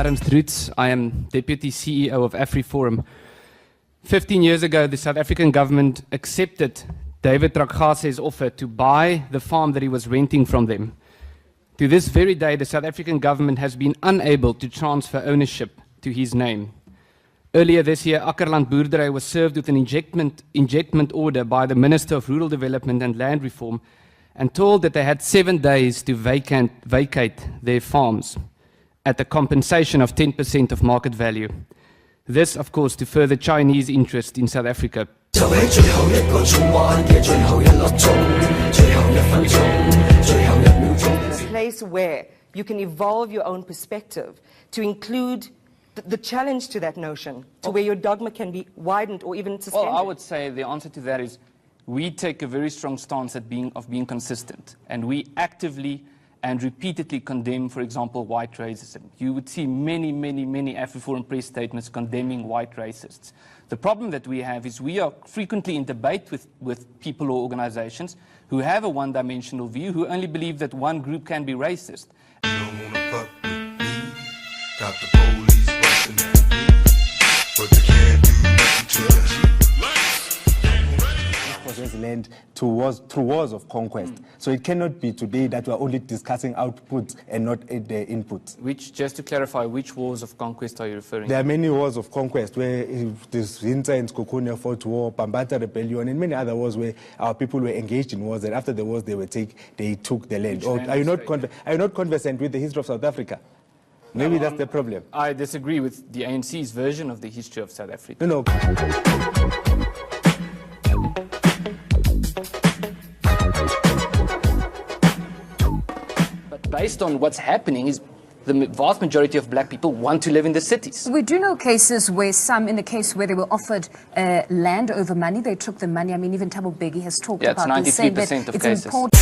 Ernst Roets. I am Deputy CEO of AfriForum. 15 years ago, the South African government accepted David Rakase's offer to buy the farm that he was renting from them. To this very day, the South African government has been unable to transfer ownership to his name. Earlier this year, Akkerland Boerdery was served with an injectment order by the Minister of Rural Development and Land Reform and told that they had 7 days to vacate their farms at a compensation of 10% of market value. This, of course, to further Chinese interest in South Africa. A place where you can evolve your own perspective to include the challenge to that notion, to where your dogma can be widened or even suspended. Well, I would say the answer to that is we take a very strong stance of being consistent, and we actively and repeatedly condemn, for example, white racism. You would see many AfriForum press statements condemning white racists. The problem that we have is we are frequently in debate with people or organizations who have a one-dimensional view, who only believe that one group can be racist. You don't wanna fuck with me. Got the police busting at me, but they can't do nothing to the possess land through wars of conquest. So it cannot be today that we are only discussing outputs and not the inputs. Just to clarify, which wars of conquest are you referring to? There are many wars of conquest where this Zinta and Skokonia fought war, Bambata Rebellion, and many other wars where our people were engaged in wars, and after the wars they took the land. Are you not conversant with the history of South Africa? Maybe that's the problem. I disagree with the ANC's version of the history of South Africa. No. Based on what's happening is the vast majority of black people want to live in the cities. We do know cases where in the case where they were offered land over money, they took the money. I mean, even Thabo Beki has talked about this, saying that it's important.